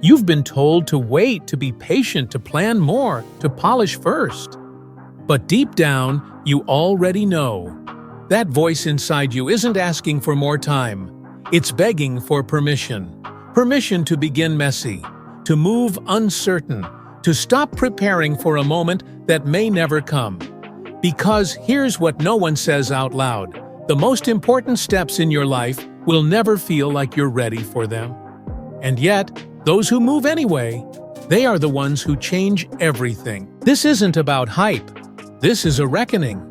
You've been told to wait, to be patient, to plan more, to polish first. But deep down, you already know. That voice inside you isn't asking for more time. It's begging for permission. Permission to begin messy, to move uncertain, to stop preparing for a moment that may never come. Because here's what no one says out loud. The most important steps in your life will never feel like you're ready for them. And yet, those who move anyway, they are the ones who change everything. This isn't about hype. This is a reckoning.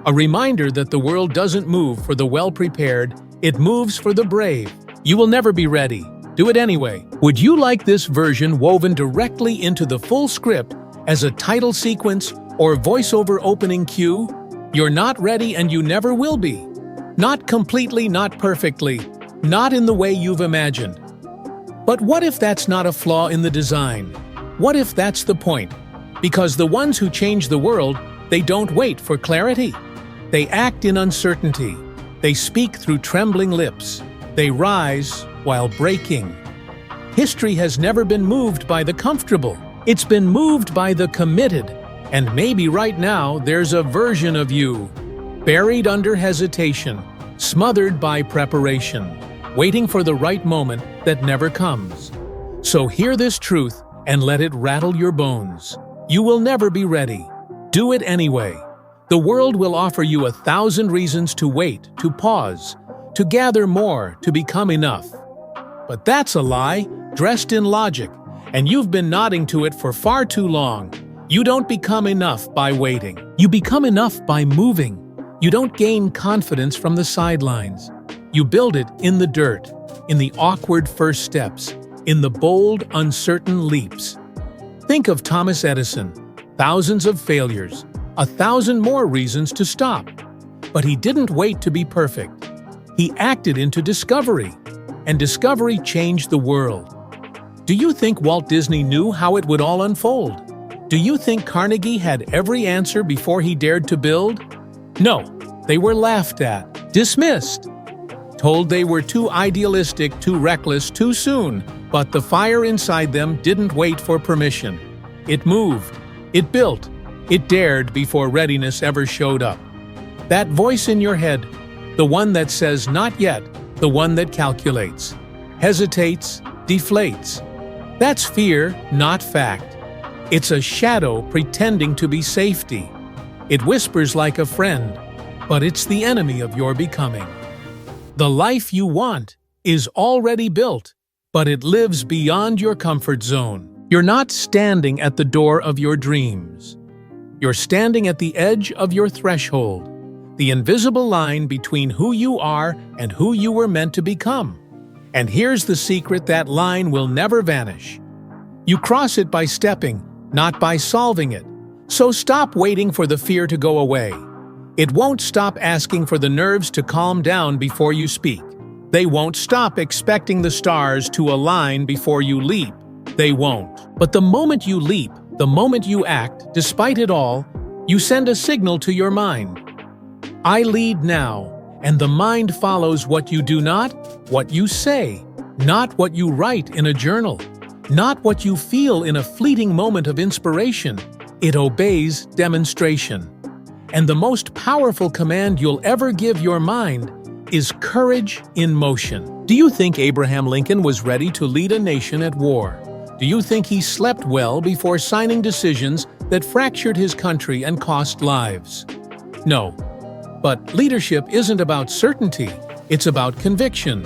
A reminder that the world doesn't move for the well-prepared, it moves for the brave. You will never be ready. Do it anyway. Would you like this version woven directly into the full script as a title sequence or voiceover opening cue? You're not ready and you never will be. Not completely, not perfectly, not in the way you've imagined. But what if that's not a flaw in the design? What if that's the point? Because the ones who change the world, they don't wait for clarity. They act in uncertainty. They speak through trembling lips. They rise while breaking. History has never been moved by the comfortable. It's been moved by the committed. And maybe right now there's a version of you, buried under hesitation, smothered by preparation, waiting for the right moment that never comes. So hear this truth and let it rattle your bones. You will never be ready. Do it anyway. The world will offer you 1,000 reasons to wait, to pause, to gather more, to become enough. But that's a lie, dressed in logic, and you've been nodding to it for far too long. You don't become enough by waiting. You become enough by moving. You don't gain confidence from the sidelines. You build it in the dirt, in the awkward first steps, in the bold, uncertain leaps. Think of Thomas Edison. Thousands of failures, 1,000 more reasons to stop. But he didn't wait to be perfect. He acted into discovery, and discovery changed the world. Do you think Walt Disney knew how it would all unfold? Do you think Carnegie had every answer before he dared to build? No, they were laughed at, dismissed, told they were too idealistic, too reckless, too soon. But the fire inside them didn't wait for permission. It moved, it built, it dared before readiness ever showed up. That voice in your head, the one that says not yet, the one that calculates, hesitates, deflates. That's fear, not fact. It's a shadow pretending to be safety. It whispers like a friend, but it's the enemy of your becoming. The life you want is already built, but it lives beyond your comfort zone. You're not standing at the door of your dreams. You're standing at the edge of your threshold, the invisible line between who you are and who you were meant to become. And here's the secret: that line will never vanish. You cross it by stepping, not by solving it. So stop waiting for the fear to go away. It won't stop asking for the nerves to calm down before you speak. They won't stop expecting the stars to align before you leap. They won't. But the moment you leap, the moment you act, despite it all, you send a signal to your mind. I lead now, and the mind follows what you do not, what you say, not what you write in a journal, not what you feel in a fleeting moment of inspiration. It obeys demonstration. And the most powerful command you'll ever give your mind is courage in motion. Do you think Abraham Lincoln was ready to lead a nation at war? Do you think he slept well before signing decisions that fractured his country and cost lives? No. But leadership isn't about certainty. It's about conviction.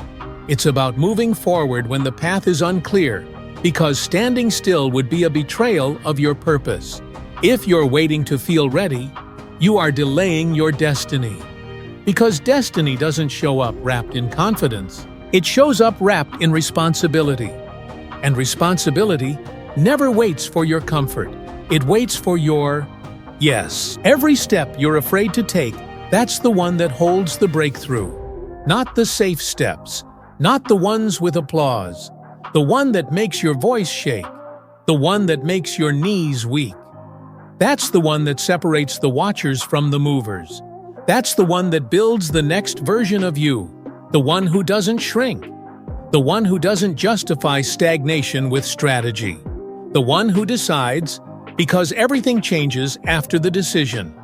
It's about moving forward when the path is unclear, because standing still would be a betrayal of your purpose. If you're waiting to feel ready, you are delaying your destiny. Because destiny doesn't show up wrapped in confidence. It shows up wrapped in responsibility. And responsibility never waits for your comfort. It waits for your yes. Every step you're afraid to take, that's the one that holds the breakthrough. Not the safe steps, not the ones with applause, the one that makes your voice shake, the one that makes your knees weak. That's the one that separates the watchers from the movers. That's the one that builds the next version of you, the one who doesn't shrink, The one who doesn't justify stagnation with strategy. The one who decides, because everything changes after the decision.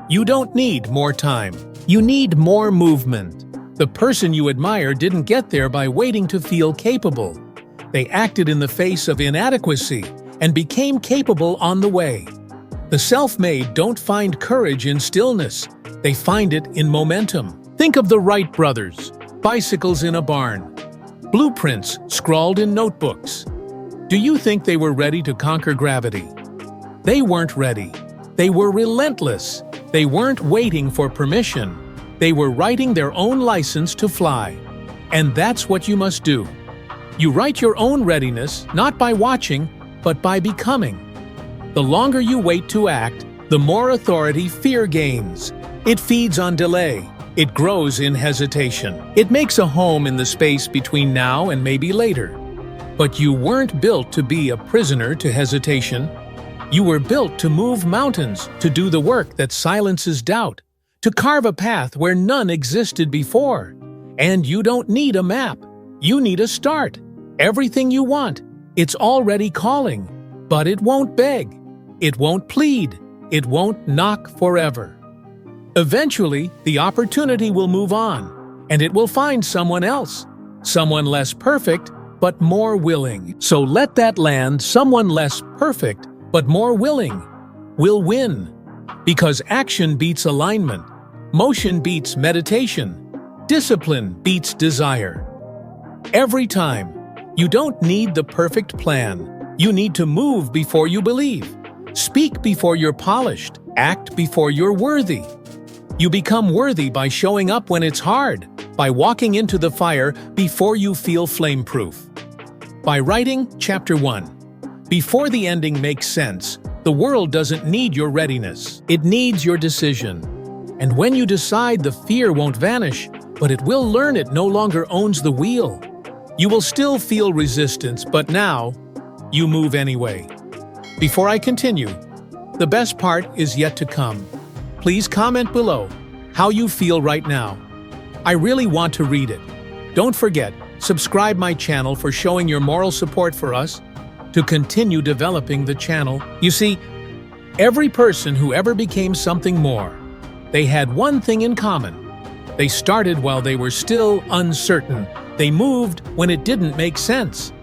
You don't need more time. You need more movement. The person you admire didn't get there by waiting to feel capable. They acted in the face of inadequacy and became capable on the way. The self-made don't find courage in stillness. They find it in momentum. Think of the Wright brothers, bicycles in a barn, blueprints scrawled in notebooks. Do you think they were ready to conquer gravity? They weren't ready. They were relentless. They weren't waiting for permission. They were writing their own license to fly. And that's what you must do. You write your own readiness, not by watching, but by becoming. The longer you wait to act, the more authority fear gains. It feeds on delay. It grows in hesitation. It makes a home in the space between now and maybe later. But you weren't built to be a prisoner to hesitation. You were built to move mountains, to do the work that silences doubt, to carve a path where none existed before. And you don't need a map. You need a start. Everything you want, it's already calling. But it won't beg. It won't plead. It won't knock forever. Eventually, the opportunity will move on, and it will find someone else, someone less perfect, but more willing. So let that land, someone less perfect, but more willing, will win. Because action beats alignment, motion beats meditation, discipline beats desire. Every time, you don't need the perfect plan. You need to move before you believe. Speak before you're polished. Act before you're worthy. You become worthy by showing up when it's hard, by walking into the fire before you feel flame-proof. By writing Chapter 1. Before the ending makes sense, the world doesn't need your readiness. It needs your decision. And when you decide, the fear won't vanish, but it will learn it no longer owns the wheel. You will still feel resistance, but now, you move anyway. Before I continue, the best part is yet to come. Please comment below how you feel right now. I really want to read it. Don't forget, subscribe my channel for showing your moral support for us to continue developing the channel. You see, every person who ever became something more, they had one thing in common. They started while they were still uncertain. They moved when it didn't make sense.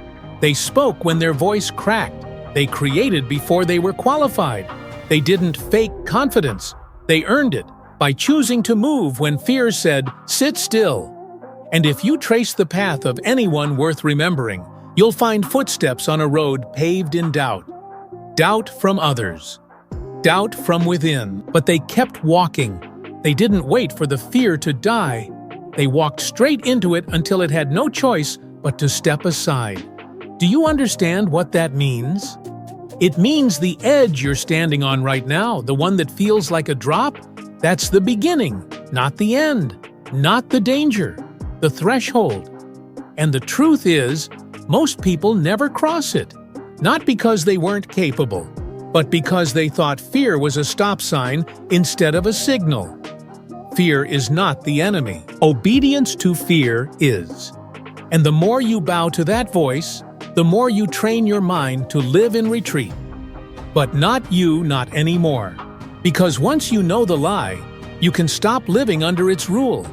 They spoke when their voice cracked. They created before they were qualified. They didn't fake confidence. They earned it by choosing to move when fear said, "Sit still." And if you trace the path of anyone worth remembering, you'll find footsteps on a road paved in doubt. Doubt from others. Doubt from within. But they kept walking. They didn't wait for the fear to die. They walked straight into it until it had no choice but to step aside. Do you understand what that means? It means the edge you're standing on right now, the one that feels like a drop, that's the beginning, not the end, not the danger, the threshold. And the truth is, most people never cross it, not because they weren't capable, but because they thought fear was a stop sign instead of a signal. Fear is not the enemy. Obedience to fear is. And the more you bow to that voice, the more you train your mind to live in retreat. But not anymore. Because once you know the lie, you can stop living under its rule.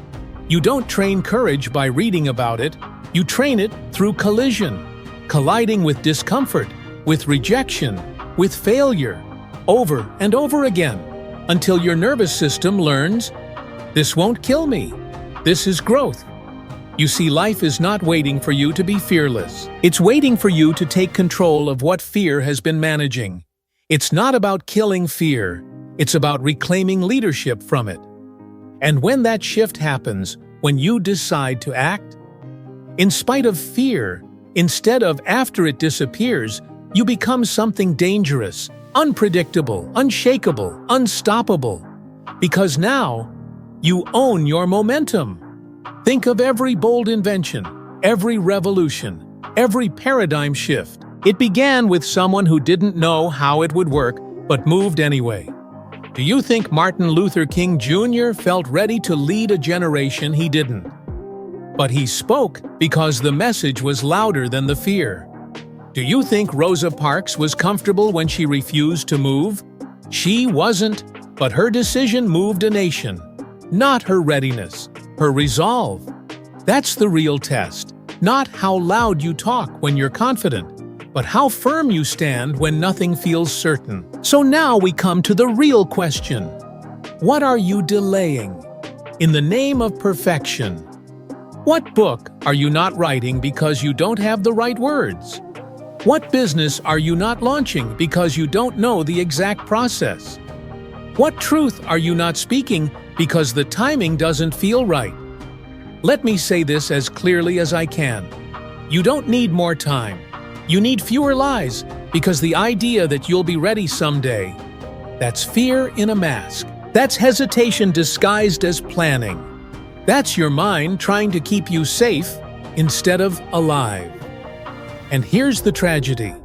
You don't train courage by reading about it. You train it through collision, colliding with discomfort, with rejection, with failure, over and over again, until your nervous system learns, this won't kill me. This is growth. You see, life is not waiting for you to be fearless. It's waiting for you to take control of what fear has been managing. It's not about killing fear. It's about reclaiming leadership from it. And when that shift happens, when you decide to act, in spite of fear, instead of after it disappears, you become something dangerous, unpredictable, unshakable, unstoppable. Because now, you own your momentum. Think of every bold invention, every revolution, every paradigm shift. It began with someone who didn't know how it would work, but moved anyway. Do you think Martin Luther King Jr. felt ready to lead a generation he didn't? but he spoke because the message was louder than the fear. Do you think Rosa Parks was comfortable when she refused to move? She wasn't, but her decision moved a nation. Not her readiness, her resolve. That's the real test. Not how loud you talk when you're confident, but how firm you stand when nothing feels certain. So now we come to the real question. What are you delaying? In the name of perfection. What book are you not writing because you don't have the right words? What business are you not launching because you don't know the exact process? What truth are you not speaking because the timing doesn't feel right? Let me say this as clearly as I can. You don't need more time. You need fewer lies, because the idea that you'll be ready someday, that's fear in a mask. That's hesitation disguised as planning. That's your mind trying to keep you safe instead of alive. And here's the tragedy.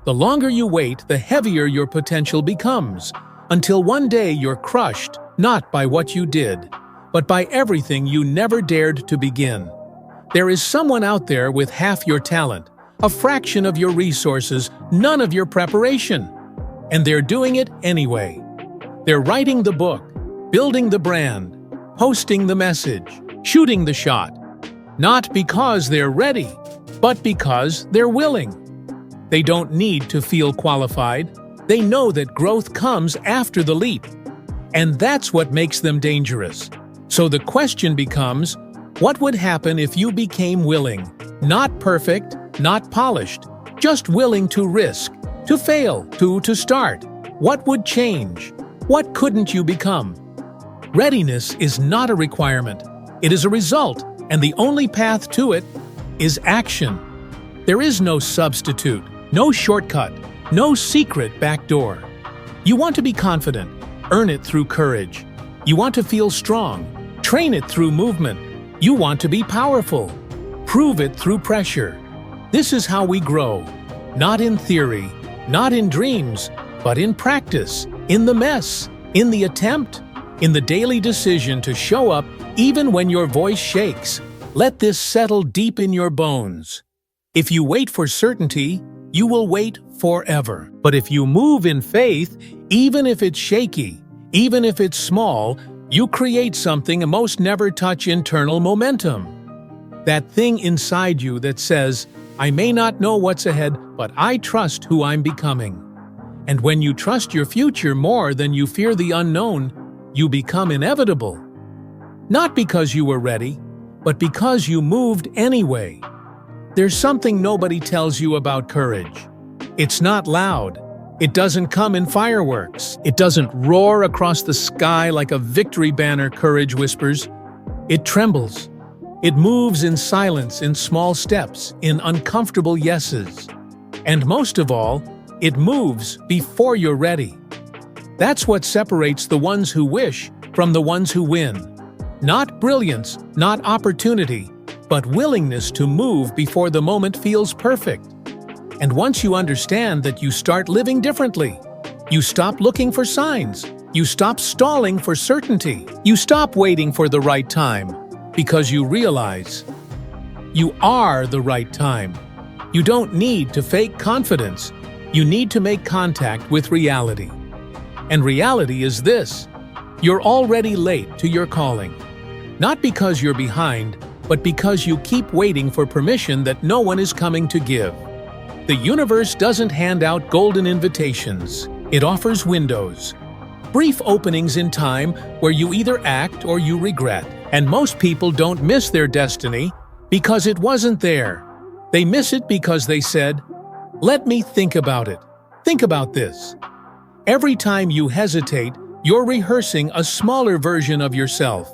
The longer you wait, the heavier your potential becomes, until one day you're crushed, not by what you did, but by everything you never dared to begin. There is someone out there with half your talent, a fraction of your resources, none of your preparation. And they're doing it anyway. They're writing the book, building the brand, posting the message, shooting the shot. Not because they're ready, but because they're willing. They don't need to feel qualified. They know that growth comes after the leap. And that's what makes them dangerous. So the question becomes, what would happen if you became willing? Not perfect, not polished, just willing to risk, to fail, to start. What would change? What couldn't you become? Readiness is not a requirement. It is a result, and the only path to it is action. There is no substitute, no shortcut, no secret backdoor. You want to be confident, earn it through courage. You want to feel strong, train it through movement. You want to be powerful, prove it through pressure. This is how we grow, not in theory, not in dreams, but in practice, in the mess, in the attempt, in the daily decision to show up even when your voice shakes. Let this settle deep in your bones. If you wait for certainty, you will wait forever. But if you move in faith, even if it's shaky, even if it's small, you create something most never touch: internal momentum. That thing inside you that says, I may not know what's ahead, but I trust who I'm becoming. And when you trust your future more than you fear the unknown, you become inevitable. Not because you were ready, but because you moved anyway. There's something nobody tells you about courage. It's not loud. It doesn't come in fireworks. It doesn't roar across the sky like a victory banner, courage whispers. It trembles. It moves in silence, in small steps, in uncomfortable yeses. And most of all, it moves before you're ready. That's what separates the ones who wish from the ones who win. Not brilliance, not opportunity, but willingness to move before the moment feels perfect. And once you understand that, you start living differently. You stop looking for signs. You stop stalling for certainty. You stop waiting for the right time, because you realize you are the right time. You don't need to fake confidence. You need to make contact with reality. And reality is this: you're already late to your calling. Not because you're behind, but because you keep waiting for permission that no one is coming to give. The universe doesn't hand out golden invitations. It offers windows. Brief openings in time where you either act or you regret. And most people don't miss their destiny because it wasn't there. They miss it because they said, "Let me think about it." Think about this. Every time you hesitate, you're rehearsing a smaller version of yourself.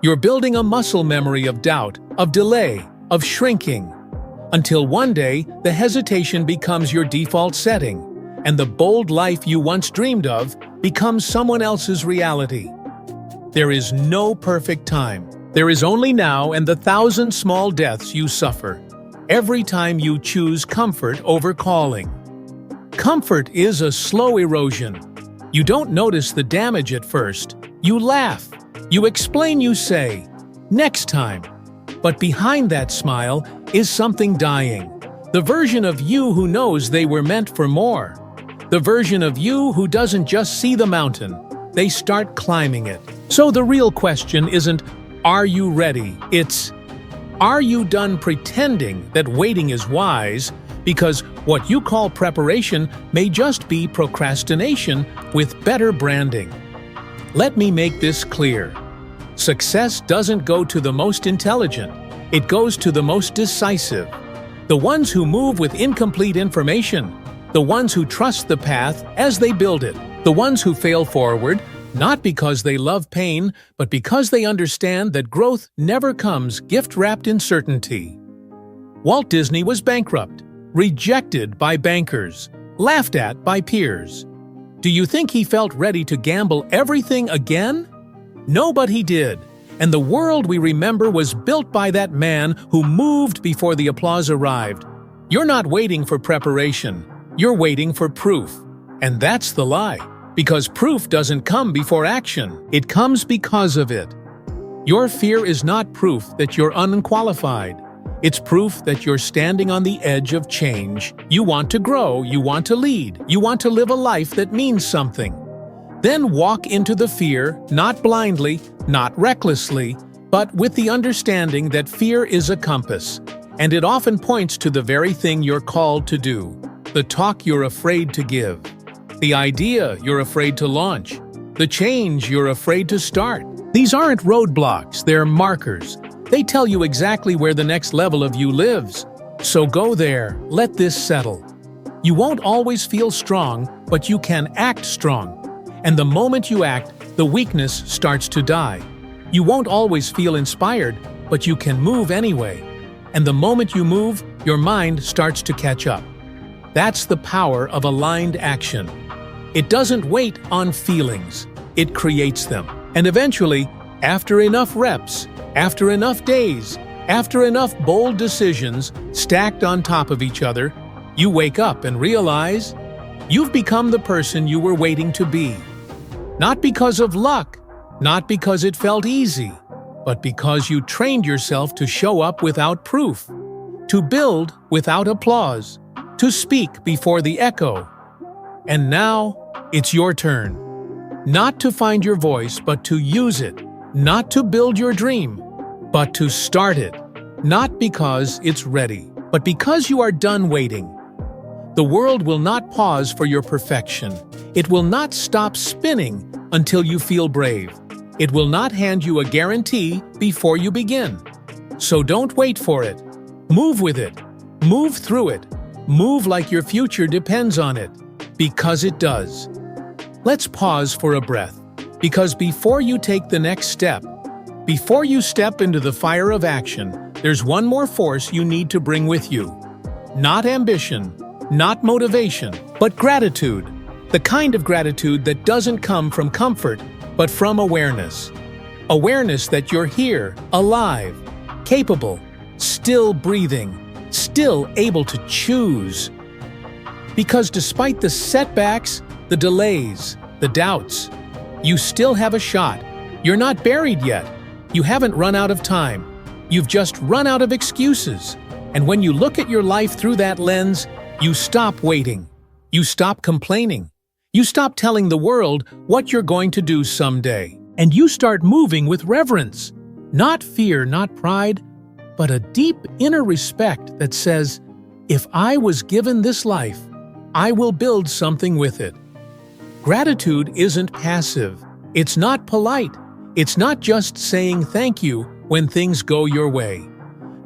You're building a muscle memory of doubt, of delay, of shrinking. Until one day, the hesitation becomes your default setting, and the bold life you once dreamed of becomes someone else's reality. There is no perfect time. There is only now and the 1,000 small deaths you suffer every time you choose comfort over calling. Comfort is a slow erosion. You don't notice the damage at first. You laugh. You explain, you say, "Next time." But behind that smile is something dying. The version of you who knows they were meant for more. The version of you who doesn't just see the mountain, they start climbing it. So the real question isn't, are you ready? It's, are you done pretending that waiting is wise? Because what you call preparation may just be procrastination with better branding. Let me make this clear. Success doesn't go to the most intelligent, it goes to the most decisive. The ones who move with incomplete information, the ones who trust the path as they build it, the ones who fail forward, not because they love pain, but because they understand that growth never comes gift-wrapped in certainty. Walt Disney was bankrupt, rejected by bankers, laughed at by peers. Do you think he felt ready to gamble everything again? No, but he did. And the world we remember was built by that man who moved before the applause arrived. You're not waiting for preparation. You're waiting for proof. And that's the lie. Because proof doesn't come before action. It comes because of it. Your fear is not proof that you're unqualified. It's proof that you're standing on the edge of change. You want to grow, you want to lead, you want to live a life that means something. Then walk into the fear, not blindly, not recklessly, but with the understanding that fear is a compass, and it often points to the very thing you're called to do, the talk you're afraid to give, the idea you're afraid to launch, the change you're afraid to start. These aren't roadblocks, they're markers. They tell you exactly where the next level of you lives. So go there, let this settle. You won't always feel strong, but you can act strong. And the moment you act, the weakness starts to die. You won't always feel inspired, but you can move anyway. And the moment you move, your mind starts to catch up. That's the power of aligned action. It doesn't wait on feelings, it creates them. And eventually, after enough reps, after enough days, after enough bold decisions stacked on top of each other, you wake up and realize you've become the person you were waiting to be. Not because of luck, not because it felt easy, but because you trained yourself to show up without proof, to build without applause, to speak before the echo. And now, it's your turn. Not to find your voice, but to use it. Not to build your dream, but to start it. Not because it's ready, but because you are done waiting. The world will not pause for your perfection. It will not stop spinning until you feel brave. It will not hand you a guarantee before you begin. So don't wait for it. Move with it. Move through it. Move like your future depends on it. Because it does. Let's pause for a breath. Because before you take the next step, before you step into the fire of action, there's one more force you need to bring with you. Not ambition, not motivation, but gratitude. The kind of gratitude that doesn't come from comfort, but from awareness. Awareness that you're here, alive, capable, still breathing, still able to choose. Because despite the setbacks, the delays, the doubts, you still have a shot. You're not buried yet. You haven't run out of time. You've just run out of excuses. And when you look at your life through that lens, you stop waiting. You stop complaining. You stop telling the world what you're going to do someday. And you start moving with reverence. Not fear, not pride, but a deep inner respect that says, if I was given this life, I will build something with it. Gratitude isn't passive. It's not polite. It's not just saying thank you when things go your way.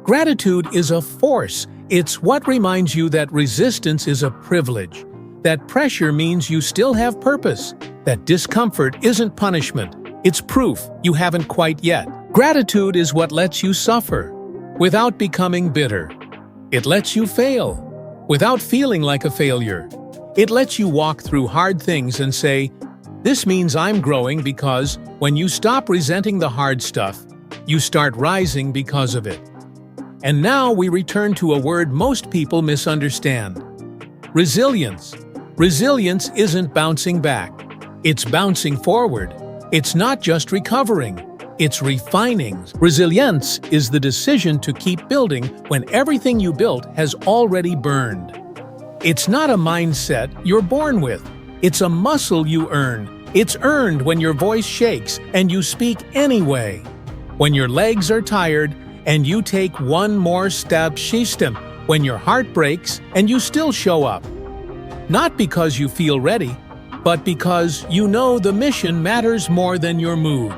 Gratitude is a force. It's what reminds you that resistance is a privilege, that pressure means you still have purpose, that discomfort isn't punishment. It's proof you haven't quite yet. Gratitude is what lets you suffer without becoming bitter. It lets you fail without feeling like a failure. It lets you walk through hard things and say, this means I'm growing, because when you stop resenting the hard stuff, you start rising because of it. And now we return to a word most people misunderstand. Resilience. Resilience isn't bouncing back. It's bouncing forward. It's not just recovering. It's refining. Resilience is the decision to keep building when everything you built has already burned. It's not a mindset you're born with. It's a muscle you earn. It's earned when your voice shakes and you speak anyway. When your legs are tired and you take one more step, when your heart breaks and you still show up. Not because you feel ready, but because you know the mission matters more than your mood.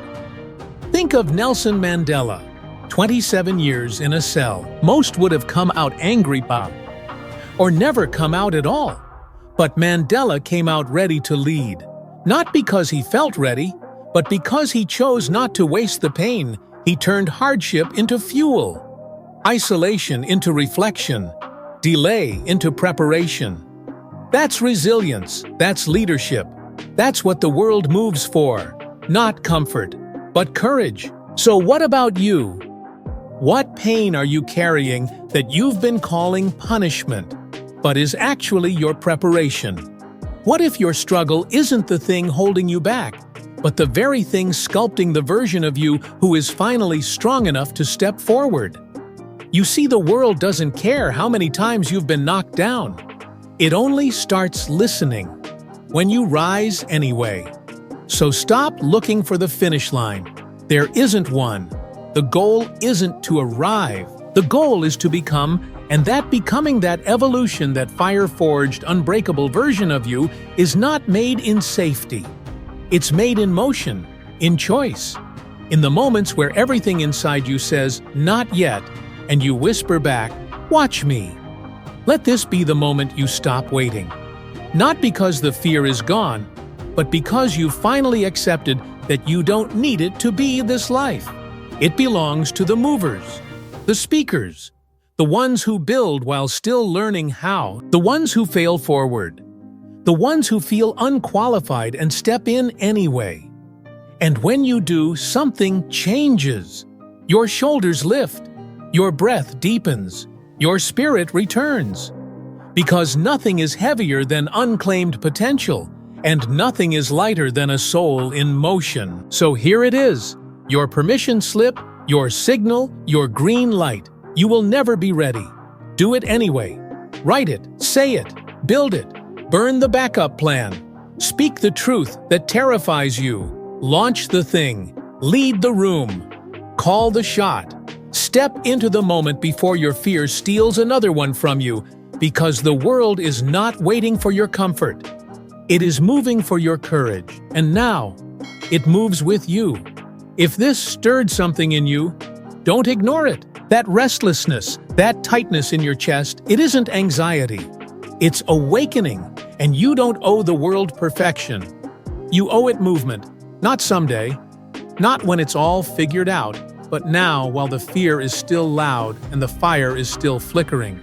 Think of Nelson Mandela, 27 years in a cell. Most would have come out angry, or never come out at all. But Mandela came out ready to lead. Not because he felt ready, but because he chose not to waste the pain. He turned hardship into fuel, isolation into reflection, delay into preparation. That's resilience, that's leadership. That's what the world moves for. Not comfort, but courage. So what about you? What pain are you carrying that you've been calling punishment, but is actually your preparation? What if your struggle isn't the thing holding you back, but the very thing sculpting the version of you who is finally strong enough to step forward? You see, the world doesn't care how many times you've been knocked down. It only starts listening when you rise anyway. So stop looking for the finish line. There isn't one. The goal isn't to arrive. The goal is to become, and that becoming, that evolution, that fire-forged, unbreakable version of you is not made in safety. It's made in motion, in choice, in the moments where everything inside you says, "Not yet," and you whisper back, "Watch me." Let this be the moment you stop waiting. Not because the fear is gone, but because you finally accepted that you don't need it to be this life. It belongs to the movers, the speakers, the ones who build while still learning how, the ones who fail forward, the ones who feel unqualified and step in anyway. And when you do, something changes. Your shoulders lift, your breath deepens, your spirit returns. Because nothing is heavier than unclaimed potential, and nothing is lighter than a soul in motion. So here it is, your permission slip, your signal, your green light. You will never be ready. Do it anyway. Write it, say it, build it, burn the backup plan. Speak the truth that terrifies you. Launch the thing, lead the room, call the shot. Step into the moment before your fear steals another one from you, because the world is not waiting for your comfort. It is moving for your courage, and now it moves with you. If this stirred something in you, don't ignore it. That restlessness, that tightness in your chest, it isn't anxiety. It's awakening, and you don't owe the world perfection. You owe it movement, not someday, not when it's all figured out, but now while the fear is still loud and the fire is still flickering.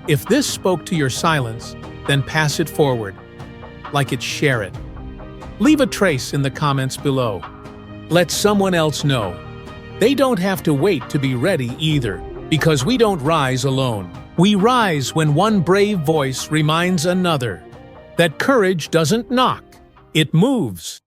If this spoke to your silence, then pass it forward. Like it, share it. Leave a trace in the comments below. Let someone else know. They don't have to wait to be ready either, because we don't rise alone. We rise when one brave voice reminds another that courage doesn't knock, it moves.